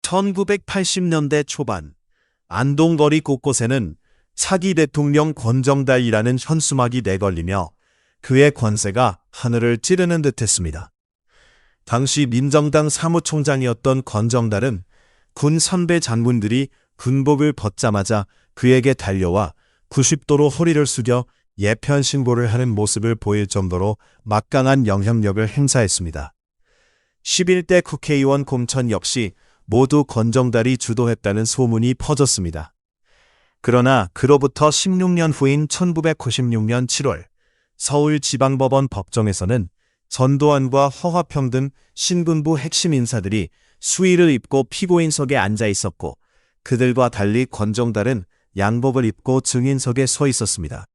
1980년대 초반 안동거리 곳곳에는 차기 대통령 권정달이라는 현수막이 내걸리며 그의 권세가 하늘을 찌르는 듯했습니다. 당시 민정당 사무총장이었던 권정달은 군 선배 장군들이 군복을 벗자마자 그에게 달려와 90도로 허리를 숙여 예편 신고를 하는 모습을 보일 정도로 막강한 영향력을 행사했습니다. 11대 국회의원 공천 역시 모두 권정달이 주도했다는 소문이 퍼졌습니다. 그러나 그로부터 16년 후인 1996년 7월 서울지방법원 법정에서는 전두환과 허화평 등 신군부 핵심 인사들이 수의를 입고 피고인석에 앉아 있었고 그들과 달리 권정달은 양복을 입고 증인석에 서 있었습니다.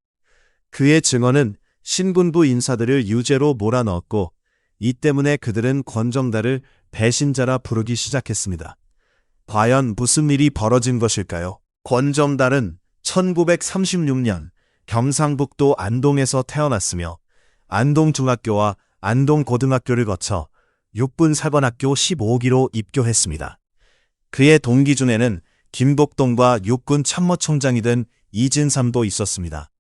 그의 증언은 신군부 인사들을 유죄로 몰아넣었고 이 때문에 그들은 권정달을 배신자라 부르기 시작했습니다. 과연 무슨 일이 벌어진 것일까요? 권정달은 1936년 경상북도 안동에서 태어났으며 안동중학교와 안동고등학교를 거쳐 육군사관학교 15기로 입교했습니다. 그의 동기 중에는 김복동과 육군 참모총장이 된 이진삼도 있었습니다.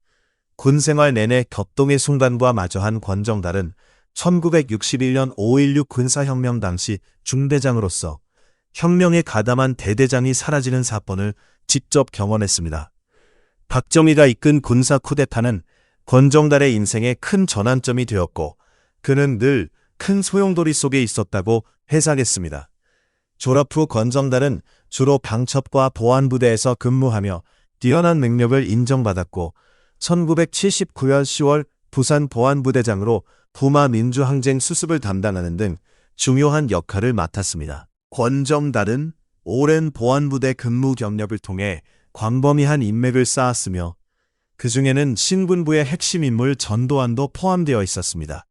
군생활 내내 격동의 순간과 마주한 권정달은 1961년 5.16 군사혁명 당시 중대장으로서 혁명에 가담한 대대장이 사라지는 사건을 직접 경험했습니다. 박정희가 이끈 군사 쿠데타는 권정달의 인생에 큰 전환점이 되었고 그는 늘 큰 소용돌이 속에 있었다고 회상했습니다. 졸업 후 권정달은 주로 방첩과 보안부대에서 근무하며 뛰어난 능력을 인정받았고 1979년 10월 부산 보안부대장으로 부마 민주항쟁 수습을 담당하는 등 중요한 역할을 맡았습니다. 권정달은 오랜 보안부대 근무 경력을 통해 광범위한 인맥을 쌓았으며 그 중에는 신군부의 핵심 인물 전두환도 포함되어 있었습니다.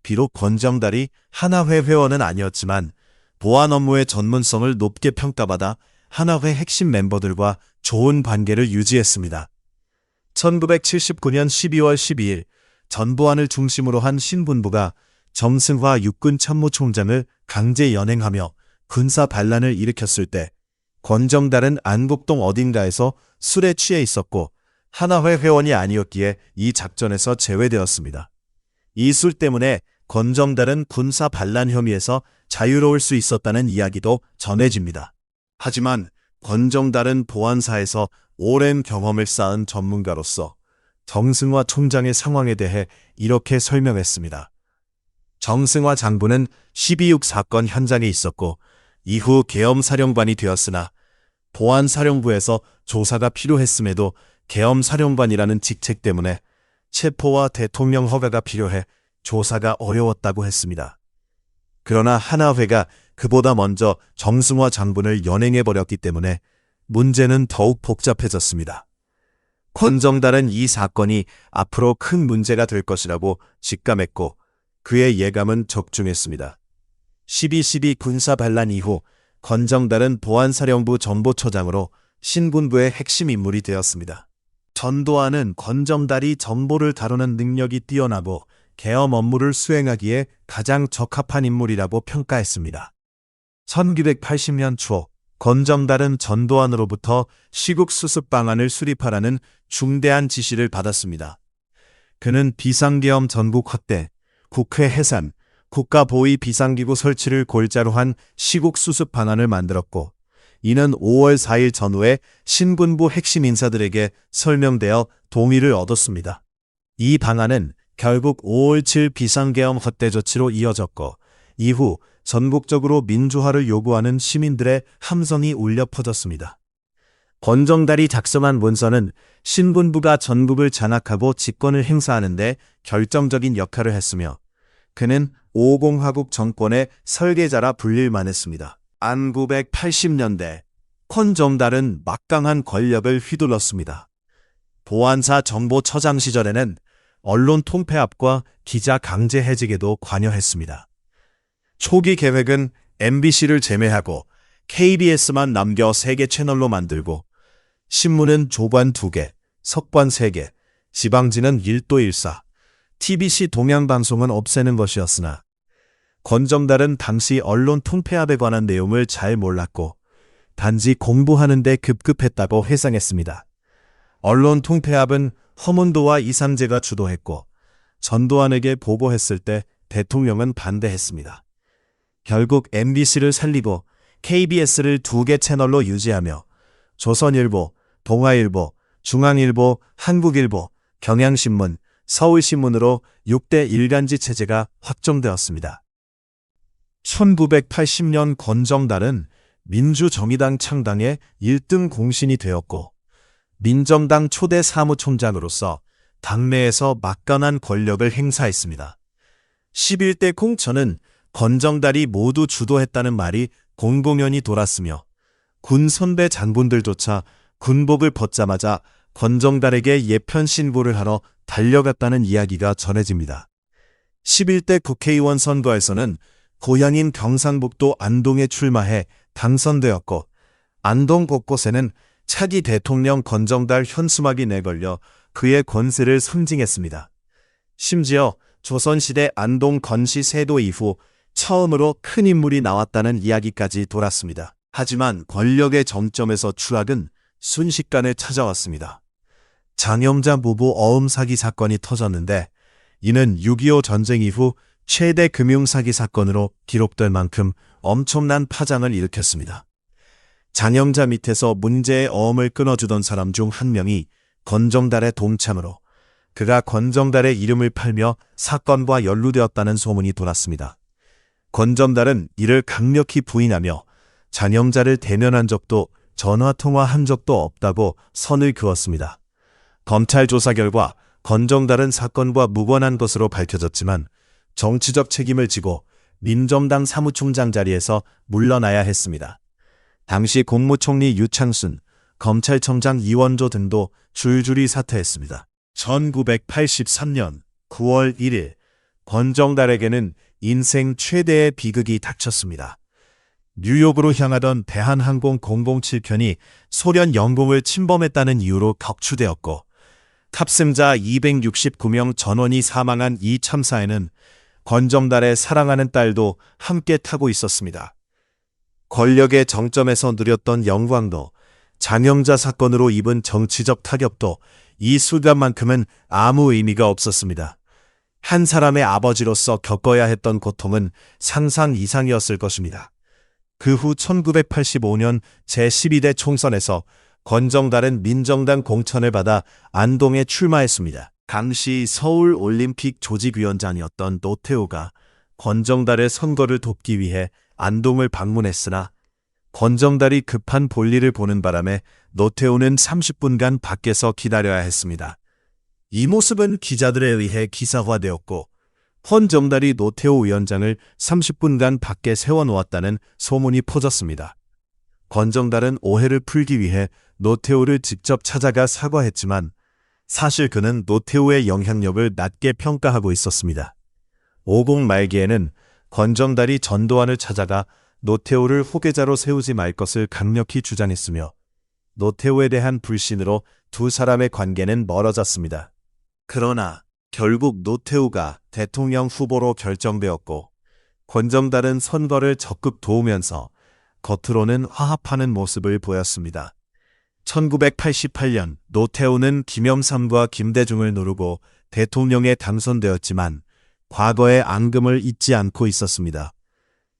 비록 권정달이 하나회 회원은 아니었지만 보안 업무의 전문성을 높게 평가받아 하나회 핵심 멤버들과 좋은 관계를 유지했습니다. 1979년 12월 12일 전두환을 중심으로 한 신군부가 정승화 육군 참모총장을 강제 연행하며 군사 반란을 일으켰을 때 권정달은 안국동 어딘가에서 술에 취해 있었고 하나회 회원이 아니었기에 이 작전에서 제외되었습니다. 이 술 때문에 권정달은 군사 반란 혐의에서 자유로울 수 있었다는 이야기도 전해집니다. 하지만 권정달은 보안사에서 오랜 경험을 쌓은 전문가로서 정승화 총장의 상황에 대해 이렇게 설명했습니다. 정승화 장군은 12.6 사건 현장에 있었고 이후 계엄사령관이 되었으나 보안사령부에서 조사가 필요했음에도 계엄사령관이라는 직책 때문에 체포와 대통령 허가가 필요해 조사가 어려웠다고 했습니다. 그러나 하나회가 그보다 먼저 정승화 장군을 연행해버렸기 때문에 문제는 더욱 복잡해졌습니다. 권정달은 이 사건이 앞으로 큰 문제가 될 것이라고 직감했고 그의 예감은 적중했습니다. 12.12 군사반란 이후 권정달은 보안사령부 정보처장으로 신군부의 핵심 인물이 되었습니다. 전두환은 권정달이 정보를 다루는 능력이 뛰어나고 계엄 업무를 수행하기에 가장 적합한 인물이라고 평가했습니다. 1980년 초 권정달은 전두환으로부터 시국 수습 방안을 수립하라는 중대한 지시를 받았습니다. 그는 비상계엄 전국 확대, 국회 해산, 국가보위 비상기구 설치를 골자로 한 시국 수습 방안을 만들었고 이는 5월 4일 전후에 신군부 핵심 인사들에게 설명되어 동의를 얻었습니다. 이 방안은 결국 5월 7 비상계엄 확대 조치로 이어졌고 이후 전국적으로 민주화를 요구하는 시민들의 함성이 울려 퍼졌습니다. 권정달이 작성한 문서는 신군부가 전국을 장악하고 집권을 행사하는 데 결정적인 역할을 했으며 그는 5공화국 정권의 설계자라 불릴 만했습니다. 1980년대 권정달은 막강한 권력을 휘둘렀습니다. 보안사 정보처장 시절에는 언론 통폐합과 기자 강제 해직에도 관여했습니다. 초기 계획은 MBC를 제외하고 KBS만 남겨 3개 채널로 만들고 신문은 조관 2개, 석관 3개, 지방지는 1도 1사, TBC 동양방송은 없애는 것이었으나 권정달은 당시 언론 통폐합에 관한 내용을 잘 몰랐고 단지 공부하는 데 급급했다고 회상했습니다. 언론 통폐합은 허문도와 이상재가 주도했고 전두환에게 보고했을 때 대통령은 반대했습니다. 결국 MBC를 살리고 KBS를 2개 채널로 유지하며 조선일보, 동아일보, 중앙일보, 한국일보, 경향신문, 서울신문으로 6대 일간지 체제가 확정되었습니다. 1980년 권정달은 민주정의당 창당의 1등 공신이 되었고 민정당 초대 사무총장으로서 당내에서 막강한 권력을 행사했습니다. 11대 공천은 권정달이 모두 주도했다는 말이 공공연히 돌았으며 군 선배 장군들조차 군복을 벗자마자 권정달에게 예편 신고를 하러 달려갔다는 이야기가 전해집니다. 11대 국회의원 선거에서는 고향인 경상북도 안동에 출마해 당선되었고 안동 곳곳에는 차기 대통령 권정달 현수막이 내걸려 그의 권세를 상징했습니다. 심지어 조선시대 안동 건시 세도 이후 처음으로 큰 인물이 나왔다는 이야기까지 돌았습니다. 하지만 권력의 정점에서 추락은 순식간에 찾아왔습니다. 장영자 부부 어음 사기 사건이 터졌는데 이는 6.25 전쟁 이후 최대 금융사기 사건으로 기록될 만큼 엄청난 파장을 일으켰습니다. 장영자 밑에서 문제의 어음을 끊어주던 사람 중 한 명이 권정달의 동참으로 그가 권정달의 이름을 팔며 사건과 연루되었다는 소문이 돌았습니다. 권정달은 이를 강력히 부인하며 장영자를 대면한 적도 전화통화한 적도 없다고 선을 그었습니다. 검찰 조사 결과 권정달은 사건과 무관한 것으로 밝혀졌지만 정치적 책임을 지고 민정당 사무총장 자리에서 물러나야 했습니다. 당시 국무총리 유창순, 검찰청장 이원조 등도 줄줄이 사퇴했습니다. 1983년 9월 1일 권정달에게는 인생 최대의 비극이 닥쳤습니다. 뉴욕으로 향하던 대한항공 007편이 소련 영공을 침범했다는 이유로 격추되었고 탑승자 269명 전원이 사망한 이 참사에는 권정달의 사랑하는 딸도 함께 타고 있었습니다. 권력의 정점에서 누렸던 영광도 장영자 사건으로 입은 정치적 타격도 이 순간만큼은 아무 의미가 없었습니다. 한 사람의 아버지로서 겪어야 했던 고통은 상상 이상이었을 것입니다. 그 후 1985년 제12대 총선에서 권정달은 민정당 공천을 받아 안동에 출마했습니다. 당시 서울올림픽 조직위원장이었던 노태우가 권정달의 선거를 돕기 위해 안동을 방문했으나 권정달이 급한 볼일을 보는 바람에 노태우는 30분간 밖에서 기다려야 했습니다. 이 모습은 기자들에 의해 기사화되었고 권정달이 노태우 위원장을 30분간 밖에 세워놓았다는 소문이 퍼졌습니다. 권정달은 오해를 풀기 위해 노태우를 직접 찾아가 사과했지만 사실 그는 노태우의 영향력을 낮게 평가하고 있었습니다. 50 말기에는 권정달이 전두환을 찾아가 노태우를 후계자로 세우지 말 것을 강력히 주장했으며 노태우에 대한 불신으로 두 사람의 관계는 멀어졌습니다. 그러나 결국 노태우가 대통령 후보로 결정되었고 권정달은 선거를 적극 도우면서 겉으로는 화합하는 모습을 보였습니다. 1988년 노태우는 김영삼과 김대중을 누르고 대통령에 당선되었지만 과거의 앙금을 잊지 않고 있었습니다.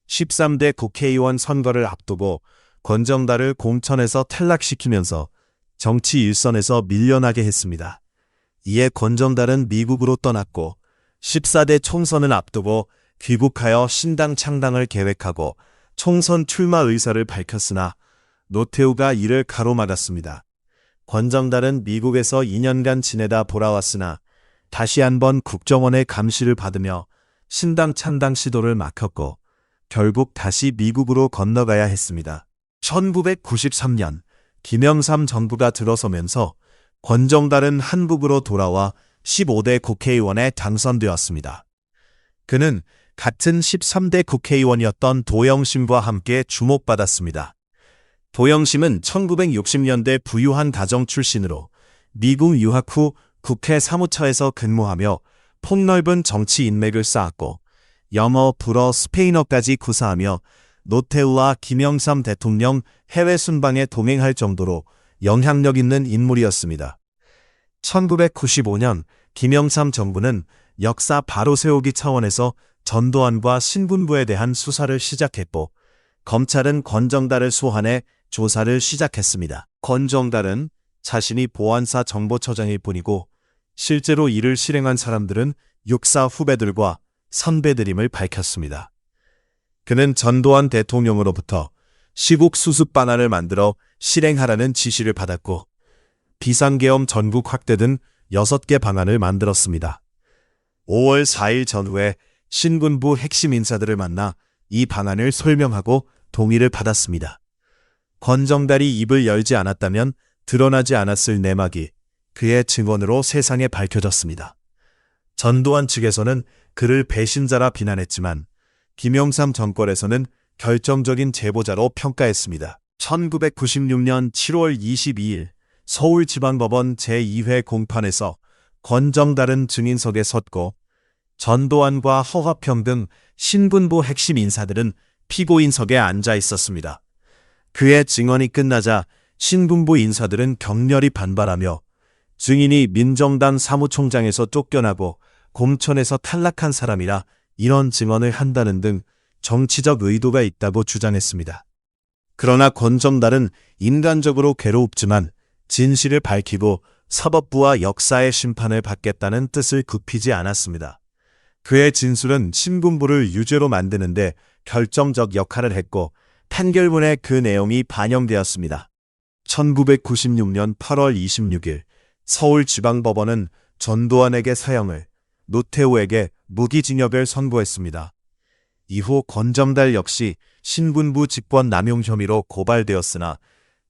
13대 국회의원 선거를 앞두고 권정달을 공천에서 탈락시키면서 정치 일선에서 밀려나게 했습니다. 이에 권정달은 미국으로 떠났고 14대 총선을 앞두고 귀국하여 신당 창당을 계획하고 총선 출마 의사를 밝혔으나 노태우가 이를 가로막았습니다. 권정달은 미국에서 2년간 지내다 돌아왔으나 다시 한번 국정원의 감시를 받으며 신당 창당 시도를 막혔고 결국 다시 미국으로 건너가야 했습니다. 1993년 김영삼 정부가 들어서면서 권정달은 한국으로 돌아와 15대 국회의원에 당선되었습니다. 그는 같은 13대 국회의원이었던 도영심과 함께 주목받았습니다. 도영심은 1960년대 부유한 가정 출신으로 미국 유학 후 국회 사무처에서 근무하며 폭넓은 정치 인맥을 쌓았고 영어, 불어, 스페인어까지 구사하며 노태우와 김영삼 대통령 해외 순방에 동행할 정도로 영향력 있는 인물이었습니다. 1995년 김영삼 정부는 역사 바로 세우기 차원에서 전두환과 신군부에 대한 수사를 시작했고, 검찰은 권정달을 소환해 조사를 시작했습니다. 권정달은 자신이 보안사 정보처장일 뿐이고 실제로 이를 실행한 사람들은 육사 후배들과 선배들임을 밝혔습니다. 그는 전두환 대통령으로부터 시국 수습 방안을 만들어 실행하라는 지시를 받았고, 비상계엄 전국 확대 등 6개 방안을 만들었습니다. 5월 4일 전후에 신군부 핵심 인사들을 만나 이 방안을 설명하고 동의를 받았습니다. 권정달이 입을 열지 않았다면 드러나지 않았을 내막이 그의 증언으로 세상에 밝혀졌습니다. 전두환 측에서는 그를 배신자라 비난했지만 김영삼 정권에서는 결정적인 제보자로 평가했습니다. 1996년 7월 22일 서울지방법원 제2회 공판에서 권정달은 증인석에 섰고, 전두환과 허화평 등 신군부 핵심 인사들은 피고인석에 앉아 있었습니다. 그의 증언이 끝나자 신군부 인사들은 격렬히 반발하며 증인이 민정당 사무총장에서 쫓겨나고 공천에서 탈락한 사람이라 이런 증언을 한다는 등 정치적 의도가 있다고 주장했습니다. 그러나 권정달은 인간적으로 괴롭지만 진실을 밝히고 사법부와 역사의 심판을 받겠다는 뜻을 굽히지 않았습니다. 그의 진술은 신군부를 유죄로 만드는데 결정적 역할을 했고, 판결문에 그 내용이 반영되었습니다. 1996년 8월 26일 서울지방법원은 전두환에게 사형을, 노태우에게 무기징역을 선고했습니다. 이후 권정달 역시 신군부 직권 남용 혐의로 고발되었으나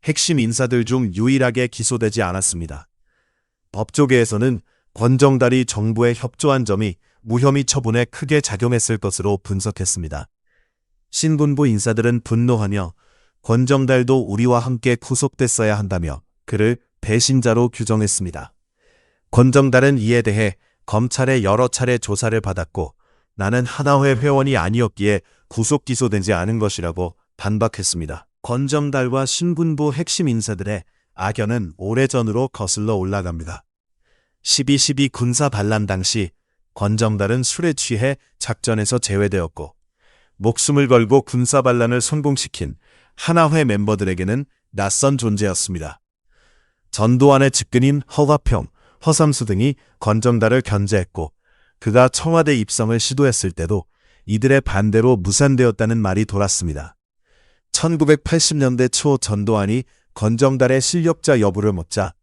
핵심 인사들 중 유일하게 기소되지 않았습니다. 법조계에서는 권정달이 정부에 협조한 점이 무혐의 처분에 크게 작용했을 것으로 분석했습니다. 신군부 인사들은 분노하며 권정달도 우리와 함께 구속됐어야 한다며 그를 배신자로 규정했습니다. 권정달은 이에 대해 검찰의 여러 차례 조사를 받았고, 나는 하나회 회원이 아니었기에 구속 기소되지 않은 것이라고 반박했습니다. 권정달과 신군부 핵심 인사들의 악연은 오래전으로 거슬러 올라갑니다. 12.12 군사 반란 당시 권정달은 술에 취해 작전에서 제외되었고, 목숨을 걸고 군사 반란을 성공시킨 하나회 멤버들에게는 낯선 존재였습니다. 전두환의 측근인 허화평, 허삼수 등이 권정달을 견제했고, 그가 청와대 입성을 시도했을 때도 이들의 반대로 무산되었다는 말이 돌았습니다. 1980년대 초 전두환이 권정달의 실력자 여부를 묻자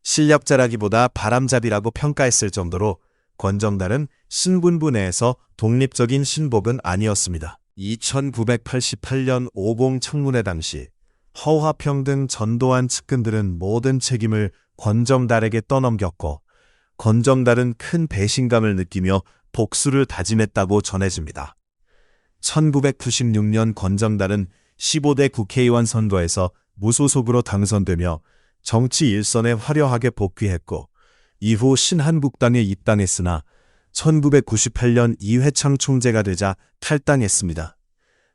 실력자라기보다 바람잡이라고 평가했을 정도로 권정달은 신군부 내에서 독립적인 신복은 아니었습니다. 2988년 오공 청문회 당시 허화평 등 전두환 측근들은 모든 책임을 권정달에게 떠넘겼고, 권정달은 큰 배신감을 느끼며 복수를 다짐했다고 전해집니다. 1996년 권정달은 15대 국회의원 선거에서 무소속으로 당선되며 정치 일선에 화려하게 복귀했고, 이후 신한국당에 입당했으나 1998년 이회창 총재가 되자 탈당했습니다.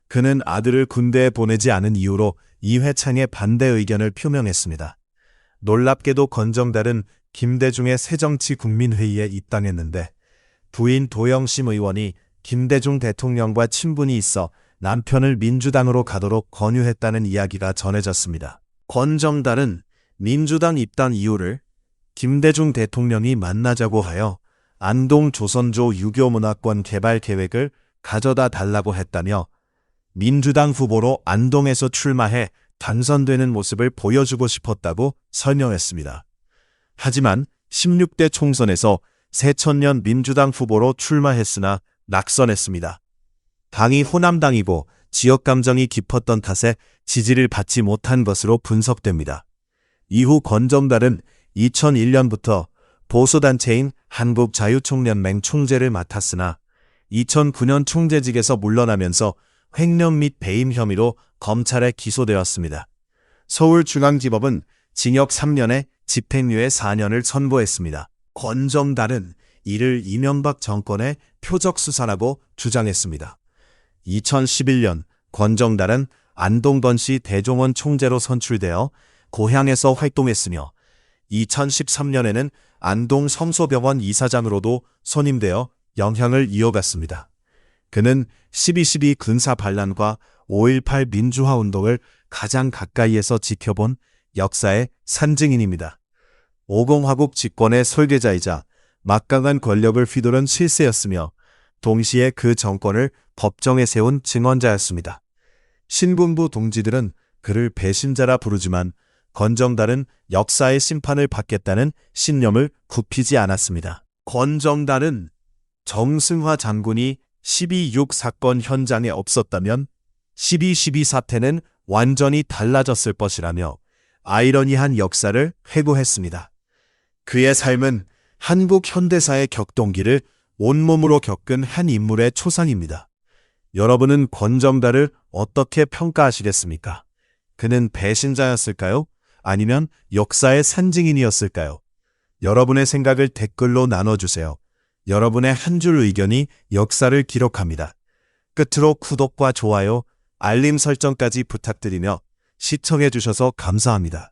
그는 아들을 군대에 보내지 않은 이유로 이회창의 반대 의견을 표명했습니다. 놀랍게도 권정달은 김대중의 새정치국민회의에 입당했는데, 부인 도영심 의원이 김대중 대통령과 친분이 있어 남편을 민주당으로 가도록 권유했다는 이야기가 전해졌습니다. 권정달은 민주당 입당 이유를 김대중 대통령이 만나자고 하여 안동 조선조 유교문화권 개발 계획을 가져다 달라고 했다며, 민주당 후보로 안동에서 출마해 당선되는 모습을 보여주고 싶었다고 설명했습니다. 하지만 16대 총선에서 새천년 민주당 후보로 출마했으나 낙선했습니다. 당이 호남당이고 지역 감정이 깊었던 탓에 지지를 받지 못한 것으로 분석됩니다. 이후 권정달은 2001년부터 보수단체인 한국자유총연맹 총재를 맡았으나 2009년 총재직에서 물러나면서 횡령 및 배임 혐의로 검찰에 기소되었습니다. 서울중앙지법은 징역 3년에 집행유예 4년을 선고했습니다. 권정달은 이를 이명박 정권의 표적수사라고 주장했습니다. 2011년 권정달은 안동던시 대종원 총재로 선출되어 고향에서 활동했으며 2013년에는 안동 성소병원 이사장으로도 선임되어 영향을 이어갔습니다. 그는 12.12 군사 반란과 5.18 민주화 운동을 가장 가까이에서 지켜본 역사의 산증인입니다. 오공화국 집권의 설계자이자 막강한 권력을 휘두른 실세였으며 동시에 그 정권을 법정에 세운 증언자였습니다. 신군부 동지들은 그를 배신자라 부르지만 권정달은 역사의 심판을 받겠다는 신념을 굽히지 않았습니다. 권정달은 정승화 장군이 12.6 사건 현장에 없었다면 12.12 사태는 완전히 달라졌을 것이라며 아이러니한 역사를 회고했습니다. 그의 삶은 한국 현대사의 격동기를 온몸으로 겪은 한 인물의 초상입니다. 여러분은 권정달을 어떻게 평가하시겠습니까? 그는 배신자였을까요? 아니면 역사의 산증인이었을까요? 여러분의 생각을 댓글로 나눠주세요. 여러분의 한 줄 의견이 역사를 기록합니다. 끝으로 구독과 좋아요, 알림 설정까지 부탁드리며 시청해주셔서 감사합니다.